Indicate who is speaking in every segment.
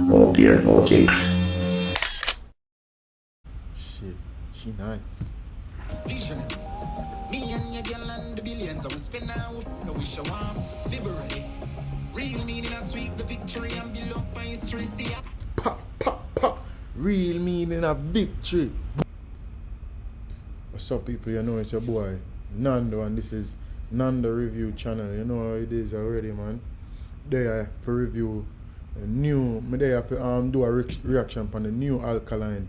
Speaker 1: No beer, no cakes.
Speaker 2: Shit, she nice.
Speaker 3: Vision. Me and your girl and the billions I will spend now with the wish I want. Liberally. Real meaning I sweep the victory and build up my history. See ya.
Speaker 2: Pa, pa, pa. Real meaning of victory. What's up, people? You know it's your boy Nando, and this is Nando Review Channel. You know how it is already, man. There for review a new. Me there for do a reaction on the new Alkaline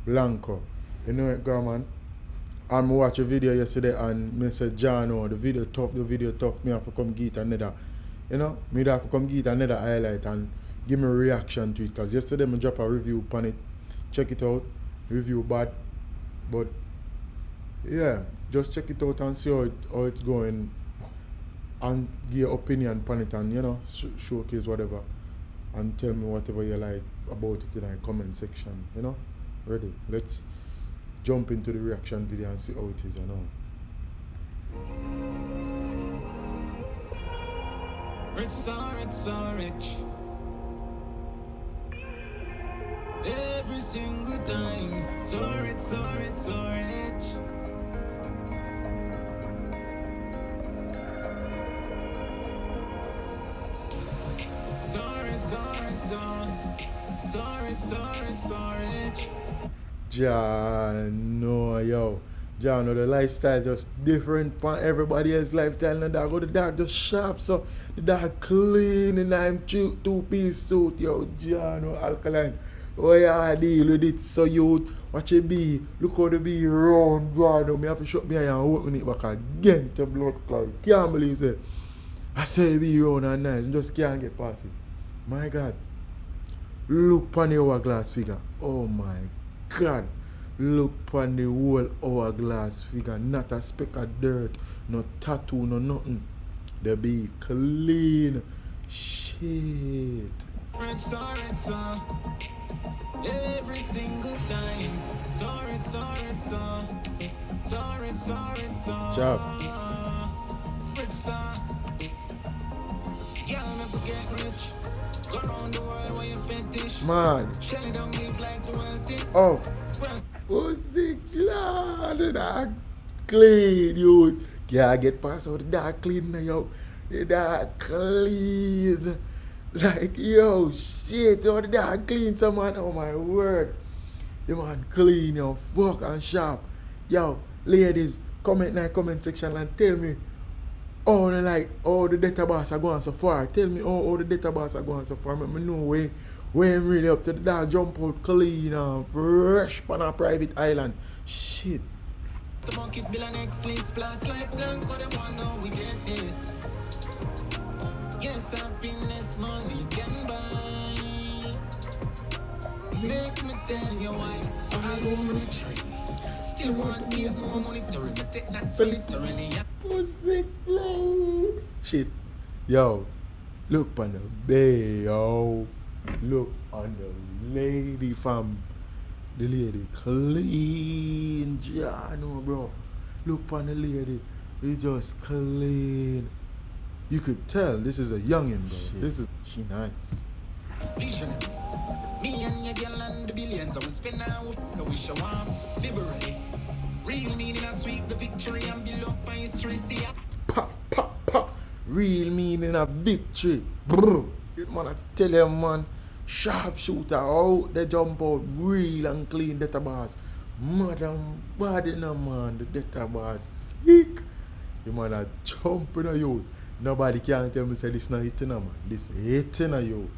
Speaker 2: Blanco. You know it, go, man. And I watched a video yesterday and me said, John, oh, the video tough. Me have to come get another. You know, me have to come get another highlight and give me a reaction to it. Because yesterday I drop a review on it. Check it out. Review bad. But yeah, just check it out and see how it's going. And give your opinion on it and, you know, showcase whatever. And tell me whatever you like about it in the comment section. You know? Ready? Let's jump into the reaction video and see how it is, you know.
Speaker 3: Rich, so rich. Every single time. So rich, so rich, so rich. So rich.
Speaker 2: John, no, yo. John, no, the lifestyle just different from everybody else's lifestyle. And the dog, the dog just sharp, so the dog clean and I'm two-piece suit, yo. John, no, Alkaline. Oh, yeah, I deal with it, so you watch it be. Look how the be round, John. No, me have to shut me eye and open it back again to blood clot. Can't believe it. I say it be round and nice, just can't get past it. My God. Look on the hourglass figure. Oh my God. Look on the whole hourglass figure. Not a speck of dirt. No tattoo, no nothing. They be clean. Shit.
Speaker 3: Every single time.
Speaker 2: Job. Man. Oh. Pussy clean. That clean, you. Yeah, get past all the dark clean now, yo. The dark clean. Like, yo, shit, yo, the dark clean, some man. Oh my word. The man clean, yo. Fuck and sharp. Yo, ladies, comment in the comment section and tell me how the database are going so far. Tell me how the database are going so far. Let me know where I'm really up to the dog jump out clean and fresh on a private island. Shit.
Speaker 3: The monkey bill and X-List splash like Blanco, them want know we get this. Yes, happiness money can buy. Make me tell you why I wanna try. Still want me more monitoring, but take that so literally.
Speaker 2: Pussy clean. Shit. Yo, look on the bay, yo. Look on the lady fam. The lady clean. Yeah, no, bro. Look on the lady. It's just clean. You could tell this is a youngin', bro. Shit. She nice.
Speaker 3: Vision. Me and your girl and the billions I will spend now with the wish I want. Liberally. Real meaning I sweep the victory and build up my history. See ya.
Speaker 2: Pa, pa, pa. Real meaning of victory. Brr. Man, I tell you, man. Sharpshooter out. They jump out real and clean database. Madam body no man. The database sick. You man are jumping on you. Nobody can tell me say this not hitting man. This hitting on you.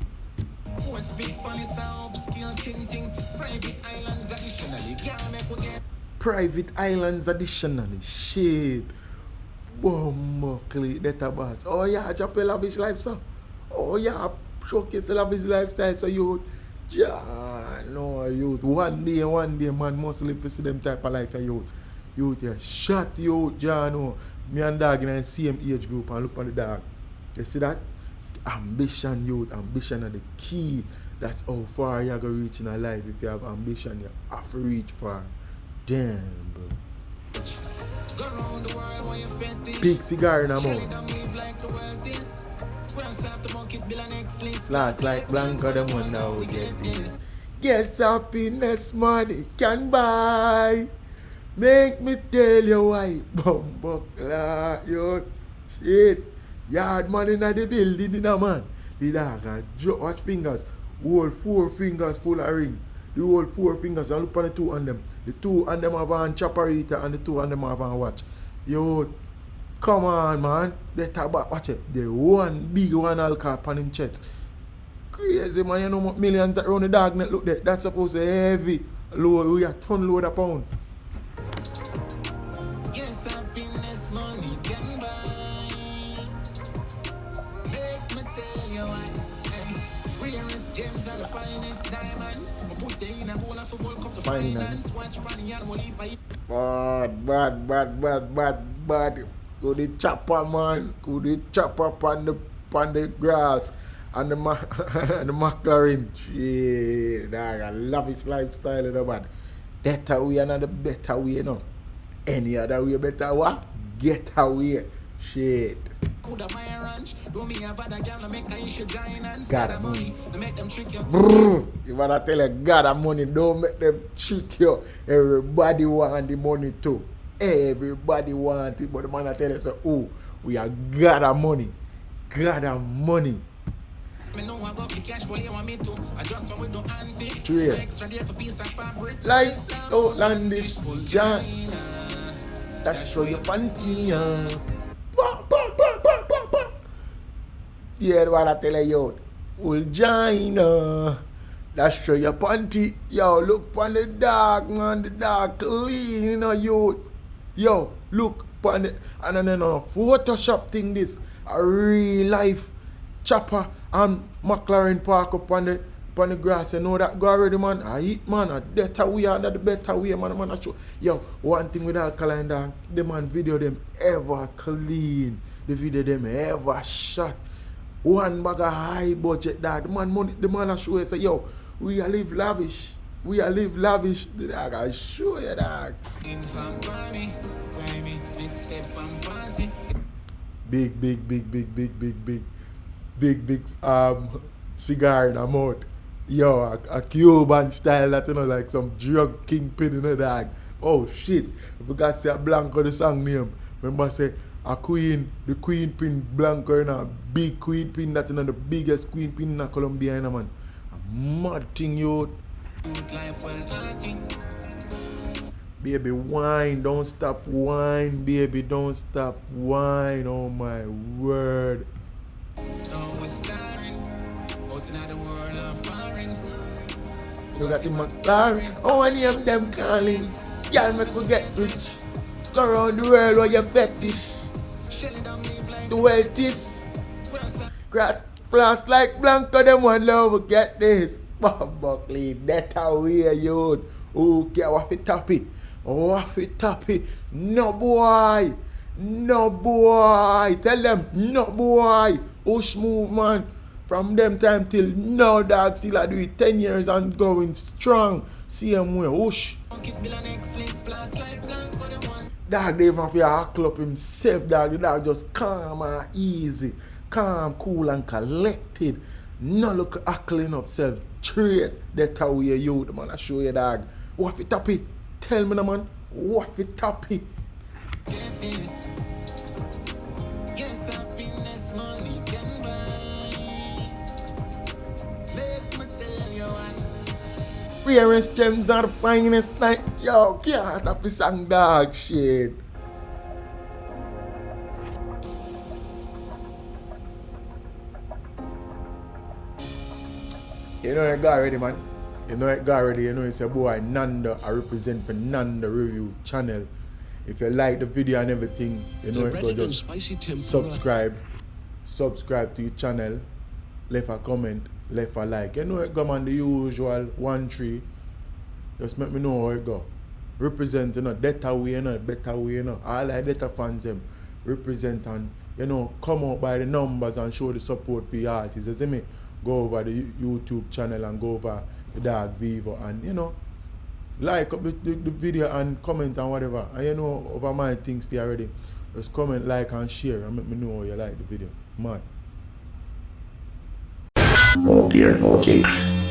Speaker 3: What's big police and upskill thing. Private islands additionally. Can't make we get.
Speaker 2: Private islands additionally. Shit. Bumblecly database. Oh yeah, drop a lavish life, sir. Oh yeah, showcase the lavish lifestyle, so youth. Yeah, no youth. One day, man must live to see them type of life, youth. Youth, yeah, shut youth, yeah, no. Me and dog in the same age group and look on the dog. You see that? Ambition, youth. Ambition are the key. That's how far you're going to reach in a life. If you have ambition, you have to reach far. Damn, bro. Big cigar in a mouth. Flash like Blanco, them wonder how we get this. Guess happiness money can buy. Make me tell you why. Bumbuckler, yo, shit. Yard man in the building, man. The dog watch fingers. Whole 4 fingers full of ring. The whole 4 fingers, and look on the 2 on them. The 2 on them have on chopperita and the 2 on them have on watch. Yo, come on, man. Better watch it. The one big one alcohol on him chest. Crazy, man. You know what millions that run the dog net look there. That's supposed to be heavy. Low, we a ton load of pound.
Speaker 3: Yes, happiness money can buy. Make me tell you why. Rarest gems are the finest diamonds. Put you in a bowl of football cup to finance. Watch money and will eat by.
Speaker 2: Bad. Could the chopper, man. Could the chopper on the grass. And the McLaren. Shit, dog, I love his lifestyle, you know, man. That way and the better way, you know. Any other way better what? Get away. Shit. Got money. You wanna tell a got money, don't make them trick you. Everybody want the money too. Everybody want it, but the man I tell you, so, oh, we are got money. Got money. Straight. Life's outlandish, giant. That's show your panty. Yeah, what I tell you, Ulgina. That's show your panty. Yo, look on the dog, man. The dog clean, you know, youth. Yo, look on it. And then Photoshop thing this. A real life chopper and McLaren park up on the grass. You know that go already, man. I eat, man. A better way and the better way, man. I show. Yo, one thing with Alkaline, dog. The man video them ever clean. The video them ever shot. One bag of high budget, dog. The man I show you say, yo, we a live lavish. We a live lavish. The dog I show you, dog. Big cigar in a mouth. Yo, a Cuban style that, you know, like some drug kingpin in the dog. Oh shit. I forgot to say a Blanco the song name. Remember say a queen, the queen pin Blanco, you know, a big queen pin that, you know, the biggest queen pin in Colombia, you know, man. A mad thing, yo. Baby, wine, don't stop wine, baby, don't stop wine. Oh my word. You got the McLaren, oh, I name them calling. Y'all make me get rich. Go around the world where you fetish. The wealth is grass flash like Blanco, them one love, get this. Buckley, that's how we are, youth. Okay, what it tappy? What it tappy? No boy. Tell them, no boy. Hush move, man. From them time till now, dog, still I do it 10 years and going strong. Same way, hush. Dog, they even feel hackle up himself, dog. The dog just calm and easy. Calm, cool and collected. No look hackling up self. Straight. That's how we are you, man. I show you, dog. What it tappy? Tell me, man. What it tappy? Yes, happiness money can buy. Make me tell you one. Rarest gems are the finest, like, yo, can't happy song, dog, shit. You know it got already, man. You know it got already. You know it's your boy Nando. I represent for Nando Review channel. If you like the video and everything, you know it go just subscribe to your channel, leave a comment, leave a like. You know it go on the usual 1-3. Just make me know how it go. Represent, you know, better way, you know, better way, you know. All like better fans them represent and, you know, come out by the numbers and show the support for the artists. You see me? Go over the YouTube channel and go over the Dog Vivo and, you know, like up the video and comment and whatever. And you know, over my things there already. Just comment, like and share and make me know how you like the video. Mad.
Speaker 1: No beer, no cakes.